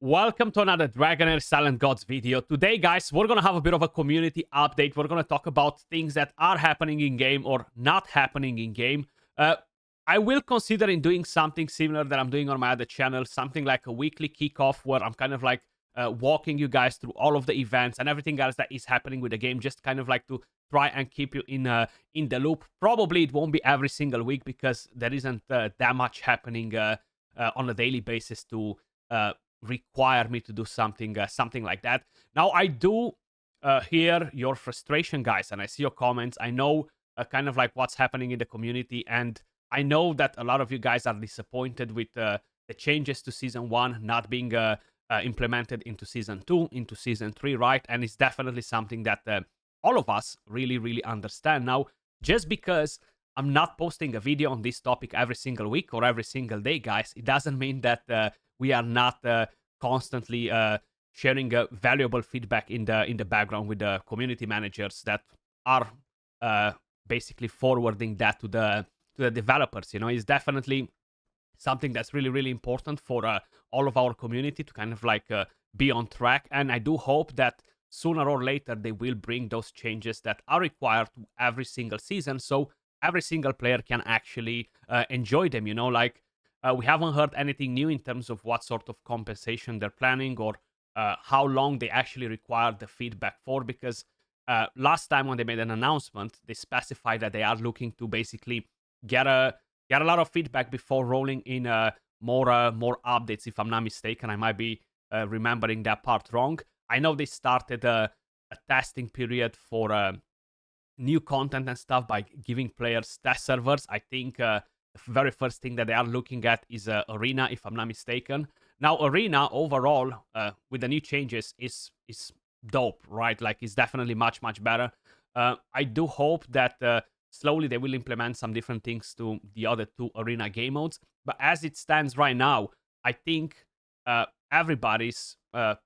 Welcome to another Dragonheir Silent Gods video. Today, guys, we're gonna have a bit of a community update. We're gonna talk about things that are happening in game or not happening in game. I will consider in doing something similar that I'm doing on my other channel, something like a weekly kickoff where I'm kind of like walking you guys through all of the events and everything else that is happening with the game, just kind of like to try and keep you in the loop. Probably it won't be every single week because there isn't that much happening on a daily basis to require me to do something like that. Now I do hear your frustration, guys, and I see your comments. I know kind of like what's happening in the community, and I know that a lot of you guys are disappointed with the changes to season 1 not being implemented into season 2, into season 3, right? And it's definitely something that all of us really understand. Now, just because I'm not posting a video on this topic every single week or every single day, guys, it doesn't mean that we are not constantly sharing valuable feedback in the background with the community managers that are basically forwarding that to the developers. You know, it's definitely something that's really important for all of our community to kind of like be on track. And I do hope that sooner or later they will bring those changes that are required to every single season, so every single player can actually enjoy them. You know, like we haven't heard anything new in terms of what sort of compensation they're planning or how long they actually require the feedback for, because last time when they made an announcement, they specified that they are looking to basically get a lot of feedback before rolling in more updates, if I'm not mistaken. I might be remembering that part wrong. I know they started a testing period for new content and stuff by giving players test servers. I think the very first thing that they are looking at is Arena, if I'm not mistaken. Now, Arena overall, with the new changes, is dope, right? Like, it's definitely much better. I do hope that slowly they will implement some different things to the other two Arena game modes. But as it stands right now, I think everybody's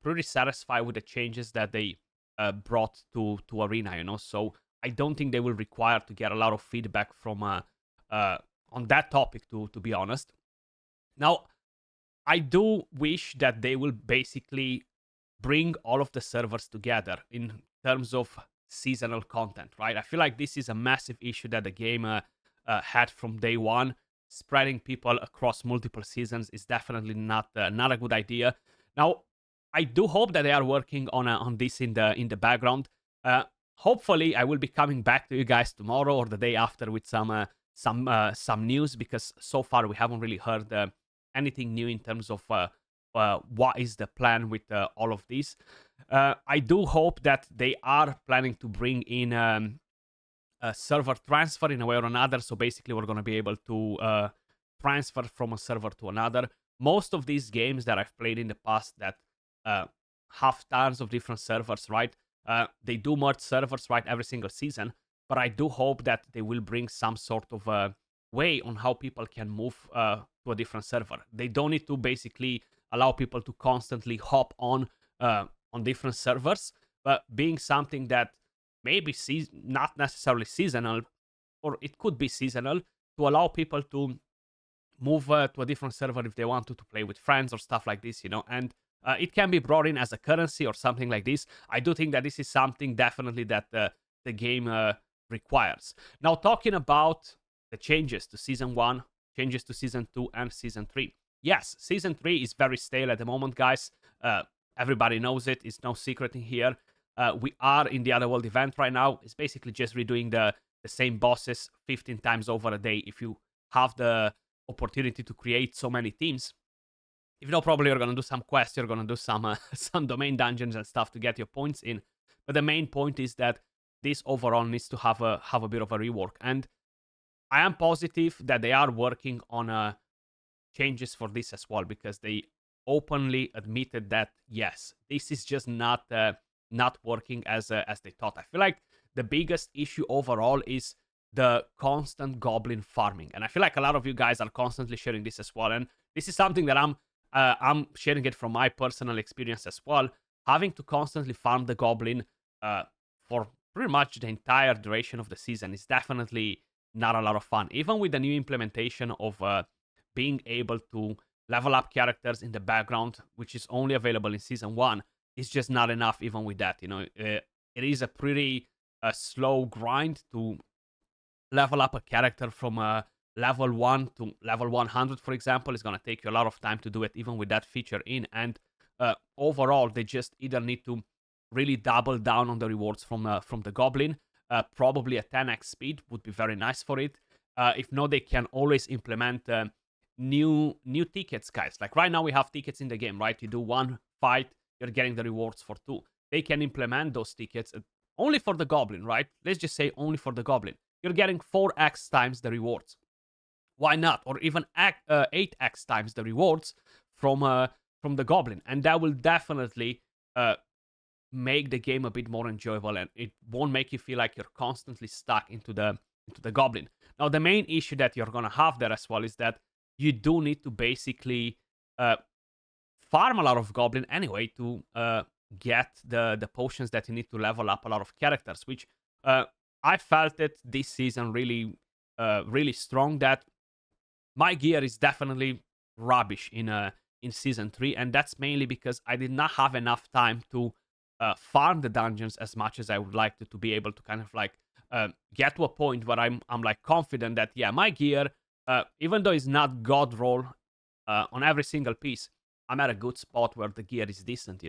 pretty satisfied with the changes that they brought to Arena, you know? So I don't think they will require to get a lot of feedback from on that topic, to be honest. Now, I do wish that they will basically bring all of the servers together in terms of seasonal content, right? I feel like this is a massive issue that the game had from day one. Spreading people across multiple seasons is definitely not a good idea. Now, I do hope that they are working on this in the background. Hopefully, I will be coming back to you guys tomorrow or the day after with some news, because so far we haven't really heard anything new in terms of what is the plan with all of this. I do hope that they are planning to bring in a server transfer in a way or another. So basically, we're going to be able to transfer from a server to another. Most of these games that I've played in the past that have tons of different servers, right? They do merge servers, right, every single season. But I do hope that they will bring some sort of way on how people can move to a different server. They don't need to basically allow people to constantly hop on different servers, but being something that maybe not necessarily seasonal, or it could be seasonal, to allow people to move to a different server if they want to play with friends or stuff like this, you know. And it can be brought in as a currency or something like this. I do think that this is something definitely that the game requires. Now, talking about the changes to season 1, changes to season 2 and season 3. Yes, season 3 is very stale at the moment, guys. Everybody knows it. It's no secret in here. We are in the Otherworld event right now. It's basically just redoing the same bosses 15 times over a day. If you have the opportunity to create so many teams, if you know, probably you're going to do some quests, you're going to do some some domain dungeons and stuff to get your points in. But the main point is that this overall needs to have a bit of a rework. And I am positive that they are working on changes for this as well, because they openly admitted that yes, this is just not working as they thought. I feel like the biggest issue overall is the constant goblin farming, and I feel like a lot of you guys are constantly sharing this as well. And this is something that I'm sharing it from my personal experience as well. Having to constantly farm the goblin for pretty much the entire duration of the season is definitely not a lot of fun. Even with the new implementation of being able to level up characters in the background, which is only available in Season 1, is just not enough even with that. It is a pretty slow grind to level up a character from level 1 to level 100, for example. It's going to take you a lot of time to do it, even with that feature in. And overall, they just either need to really double down on the rewards from the Goblin. Probably a 10x speed would be very nice for it. If not, they can always implement new tickets, guys. Like right now, we have tickets in the game, right? You do one fight, you're getting the rewards for 2. They can implement those tickets only for the Goblin, right? Let's just say only for the Goblin. You're getting 4x times the rewards. Why not? Or even 8x times the rewards from the Goblin. And that will definitely make the game a bit more enjoyable, and it won't make you feel like you're constantly stuck into the Goblin. Now, the main issue that you're gonna have there as well is that you do need to basically farm a lot of Goblin anyway to get the potions that you need to level up a lot of characters, which I felt it this season really strong, that my gear is definitely rubbish in Season 3, and that's mainly because I did not have enough time to farm the dungeons as much as I would like to be able to kind of like get to a point where I'm like confident that, yeah, my gear, even though it's not god roll on every single piece, I'm at a good spot where the gear is decent,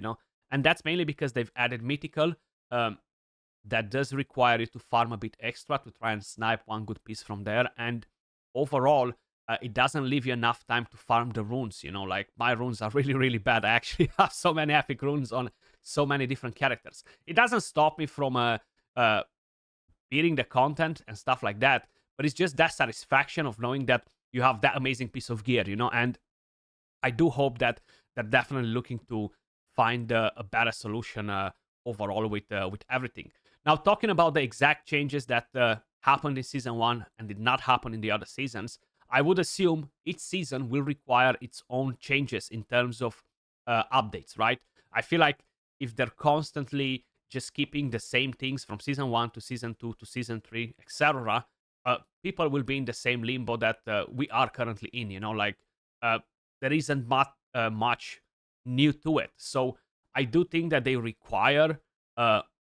and that's mainly because they've added mythical. That does require you to farm a bit extra to try and snipe one good piece from there, and overall it doesn't leave you enough time to farm the runes. Like my runes are really bad. I actually have so many epic runes on so many different characters. It doesn't stop me from beating the content and stuff like that, but it's just that satisfaction of knowing that you have that amazing piece of gear, and I do hope that they're definitely looking to find a better solution overall with everything. Now, talking about the exact changes that happened in Season 1 and did not happen in the other seasons, I would assume each season will require its own changes in terms of updates, right? I feel like if they're constantly just keeping the same things from Season 1 to Season 2 to Season 3, etc., people will be in the same limbo that we are currently in, like there isn't much new to it. So I do think that they require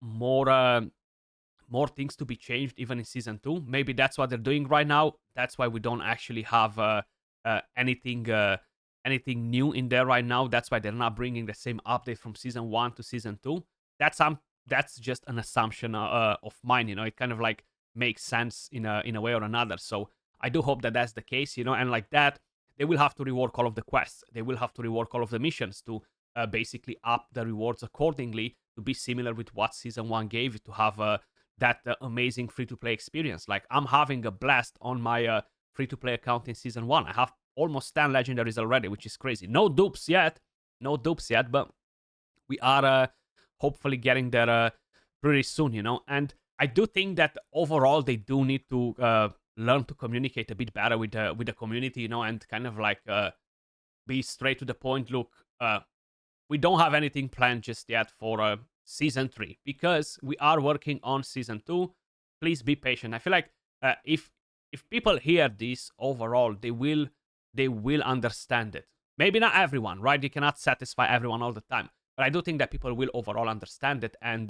more things to be changed even in Season 2. Maybe that's what they're doing right now. That's why we don't actually have anything new in there right now. That's why they're not bringing the same update from Season 1 to Season 2. That's just an assumption of mine. It kind of like makes sense in a way or another. So I do hope that that's the case. And like that, they will have to rework all of the quests. They will have to rework all of the missions to basically up the rewards accordingly to be similar with what Season 1 gave you, to have that amazing free-to-play experience. Like, I'm having a blast on my free-to-play account in Season 1. I have almost 10 legendaries already, which is crazy. No dupes yet, but we are hopefully getting there pretty soon, And I do think that overall they do need to learn to communicate a bit better with the community, and kind of like be straight to the point. Look, we don't have anything planned just yet for Season 3 because we are working on Season 2. Please be patient. I feel like if people hear this overall, they will understand it. Maybe not everyone, right? You cannot satisfy everyone all the time, but I do think that people will overall understand it, and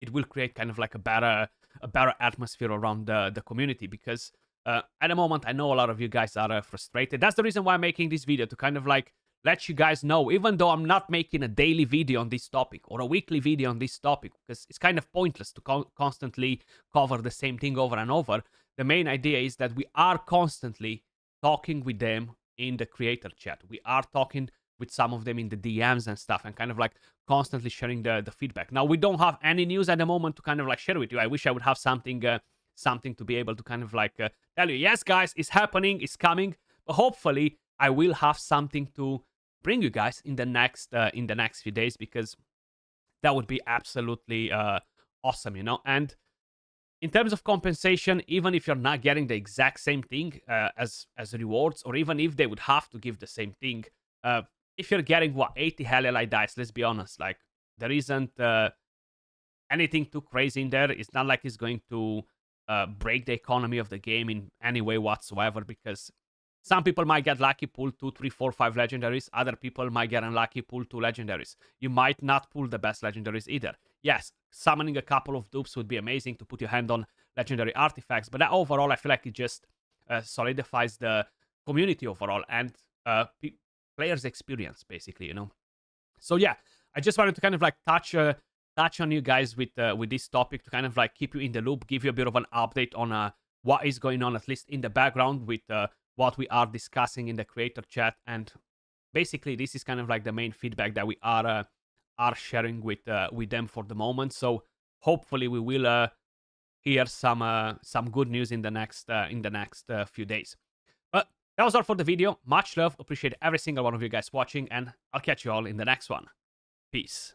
it will create kind of like a better atmosphere around the community. Because at the moment, I know a lot of you guys are frustrated. That's the reason why I'm making this video, to kind of like let you guys know, even though I'm not making a daily video on this topic or a weekly video on this topic, because it's kind of pointless to constantly cover the same thing over and over. The main idea is that we are constantly talking with them in the creator chat. We are talking with some of them in the DMs and stuff, and kind of like constantly sharing the feedback. Now, we don't have any news at the moment to kind of like share with you. I wish I would have something to be able to kind of like tell you, yes, guys, it's happening, it's coming. But hopefully, I will have something to bring you guys in the next few days, because that would be absolutely awesome, And in terms of compensation, even if you're not getting the exact same thing as rewards, or even if they would have to give the same thing, if you're getting 80 Hellelite dice, let's be honest, like there isn't anything too crazy in there. It's not like it's going to break the economy of the game in any way whatsoever, because Some people might get lucky, pull 2, 3, 4, 5 legendaries. Other people might get unlucky, pull 2 legendaries. You might not pull the best legendaries either. Yes, summoning a couple of dupes would be amazing to put your hand on legendary artifacts, but that overall, I feel like it just solidifies the community overall and players' experience, basically, you know. So yeah, I just wanted to kind of like touch on you guys with this topic to kind of like keep you in the loop, give you a bit of an update on what is going on, at least in the background, with what we are discussing in the creator chat. And basically, this is kind of like the main feedback that we are sharing with them for the moment. So hopefully, we will hear some good news in the next few days. But that was all for the video. Much love. Appreciate every single one of you guys watching, and I'll catch you all in the next one. Peace.